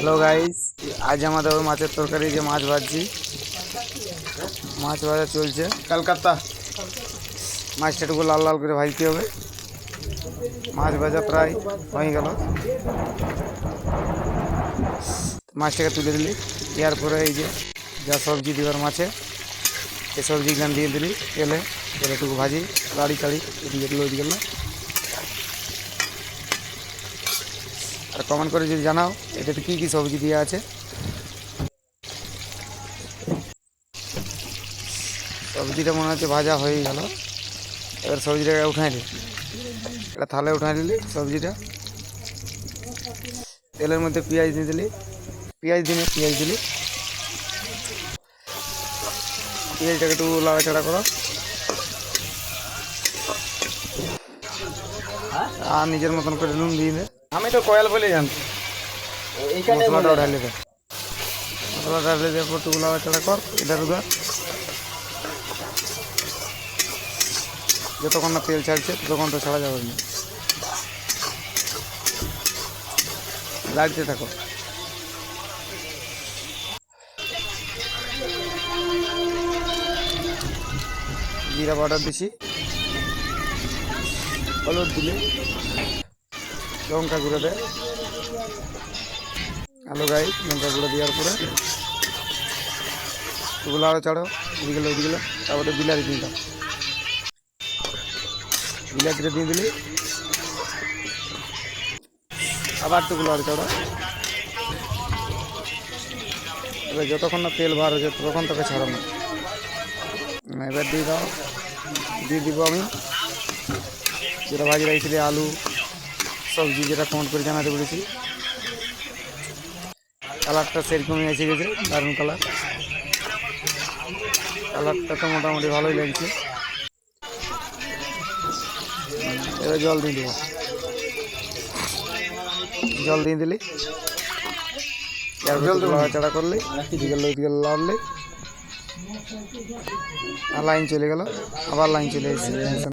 Hello guys, আজ আমাদের মাছের তরকারি যে মাছ ভাজছি, মাছ ভাজা চলছে। কলকাতা মাছটা একটু লাল লাল করে ভাজতে হবে। মাছ ভাজা প্রায় হয়ে গেল। মাছটাকে তুলে দিলি, দেওয়ার পরে এই যে যা সবজি দেওয়ার মাছে এই সবজিগুলো দিয়ে দিলি তেলে একটু ভাজি লাড়ি চাড়ি এদিকে ওইদিকে। আর কমেন্ট করে যদি জানাও এটাতে কী কী সবজি দেওয়া আছে। সবজিটা মনে হচ্ছে ভাজা হয়ে গেল। এবার সবজিটাকে উঠাই দিই, এটা থালে উঠাই দিলি। সবজিটা তেলের মধ্যে পেঁয়াজ দিয়ে দিলি, পেঁয়াজ দিলি, পেঁয়াজটাকে একটু লাড়াচাড়া করো। আর নিজের মতন করে নুন দিয়ে দে। আমি তো কয়াল বলে জানছি। মশলাটাও ঢালে দে, মশলা ঢালে দিয়ে একটু লাড়াচাড়া কর। এটার উদার যতক্ষণ না তেল ছাড়ছে ততক্ষণ তো ছাড়া যাবে না, লাড়তে থাকো। জিরা পাউডার দিছি, হলুদ দিলে, লঙ্কা গুঁড়ো দেয়, আলু গাই লঙ্কা গুঁড়ো দেওয়ার পরে ওগুলো আরও চাড়ো ওইদিকে। তারপরে বিলাতি দিয়ে দাও, বিলাতিটা দিয়ে দিলি, আবার টুকুলো আরও চাড়ো। এবার যতক্ষণ না তেল বার হচ্ছে ততক্ষণ তোকে ছাড়ানো। এবার দিয়ে দাও, দিয়ে দিব আমি যেটা ভাজি রাখছিলি আলু সবজি, যেটা কমেন্ট করে জানাতে বলেছি। কালারটা সেরকমই এসে গেছে, দারুণ কালার। কালারটা তো মোটামুটি ভালোই লাগছে। এবার জল দিয়ে দেবো, জল দিয়ে দিলি, চাড়া করলি, ওইদিকে লাড়লি, আর লাইন চলে গেল, আবার লাইন চলে এসেছে।